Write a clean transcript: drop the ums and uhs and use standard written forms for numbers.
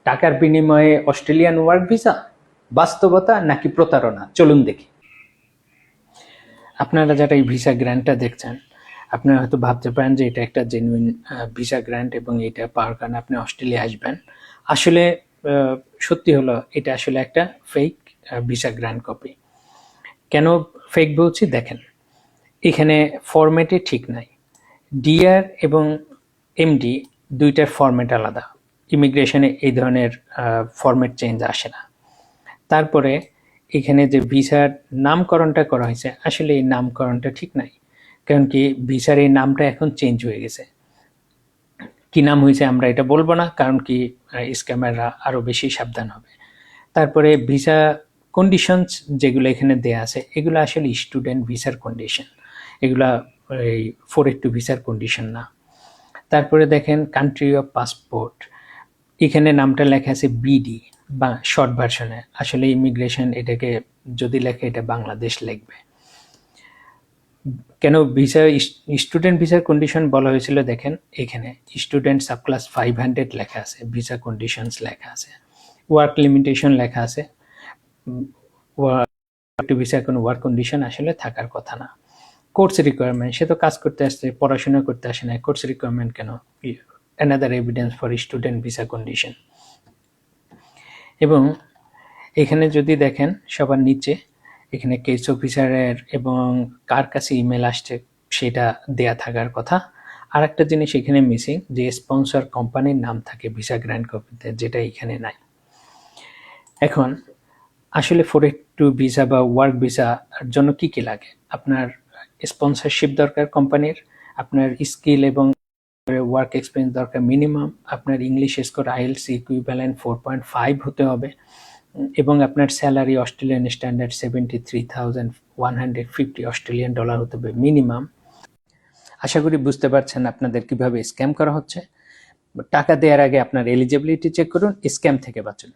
টাকার বিনিময়ে Australian work visa, বাস্তবতা নাকি প্রতারণা, চলুন দেখি। আপনারা যারা এই ভিসা গ্র্যান্টটা দেখছেন, আপনারা হয়তো ভাবতে পারেন যে এটা একটা জেনুইন ভিসা গ্র্যান্ট এবং এটা পাওয়ার কারণে আপনি অস্ট্রেলিয়া আসবেন। আসলে সত্যি হলো এটা আসলে একটা ফেক ভিসা গ্র্যান্ট কপি। কেন ফেক বলছি দেখেন, এখানে ফরম্যাটে ঠিক নাই। ডিআর এবং এমডি দুইটার ফরম্যাট আলাদা। ইমিগ্রেশনে এই ধরনের ফরম্যাট চেঞ্জ আসে না। তারপরে এখানে যে ভিসার নামকরণটা করা হয়েছে, আসলে এই নামকরণটা ঠিক নাই। কারণ কি ভিসার এই নামটা এখন চেঞ্জ হয়ে গেছে। কি নাম হয়েছে আমরা এটা বলবো না, কারণ কি স্ক্যামাররা আরও বেশি সাবধান হবে। তারপরে ভিসা কন্ডিশনস যেগুলো এখানে দেয়া আছে, এগুলো আসলে স্টুডেন্ট ভিসার কন্ডিশন, এগুলা এই 482 ভিসার কন্ডিশন না। তারপরে দেখেন কান্ট্রি অফ পাসপোর্ট, এখানে নামটা লেখা আছে বিডি বা শর্ট ভার্সনে। আসলে ইমিগ্রেশন এটাকে যদি লেখে এটা বাংলাদেশ লিখবে। কেন ভিসা স্টুডেন্ট ভিসার কন্ডিশন বলা হয়েছিল দেখেন, এখানে স্টুডেন্ট সাবক্লাস 500 লেখা আছে, ভিসা কন্ডিশনস লেখা আছে, ওয়ার্ক লিমিটেশন লেখা আছে। ভিসা কোনো ওয়ার্ক কন্ডিশন আসলে থাকার কথা না। কোর্স রিকোয়ারমেন্ট, সে তো কাজ করতে আসছে, পড়াশোনা করতে আসে না, কোর্স রিকোয়ারমেন্ট কেন? Another evidence for student visa condition. এবং এখানে যদি দেখেন সবার নিচে এখানে কেস অফিসারের এবং কার কাছে ইমেল আসছে সেটা দেয়া থাকার কথা। আর একটা জিনিস এখানে মিসিং, যে স্পন্সর কোম্পানির নাম থাকে ভিসা গ্র্যান্ট কপিতে, যেটা এখানে নাই। এখন আসলে 482 ভিসা বা ওয়ার্ক ভিসার জন্য কি কি লাগে? আপনার স্পন্সরশিপ দরকার কোম্পানির, আপনার স্কিল এবং ওয়ার্ক এক্সপিরিয়েন্স দরকার মিনিমাম, আপনার ইংলিশ স্কোর আইএলটিএস ইকুইভ্যালেন্ট 4.5 হতে হবে, এবং আপনার salary Australian standard 73,150 Australian dollar হতে হবে মিনিমাম। আশা করি বুঝতে পারছেন আপনাদের কিভাবে স্ক্যাম করা হচ্ছে। টাকা দেওয়ার আগে আপনার এলিজিবিলিটি চেক করুন, স্ক্যাম থেকে বাঁচুন।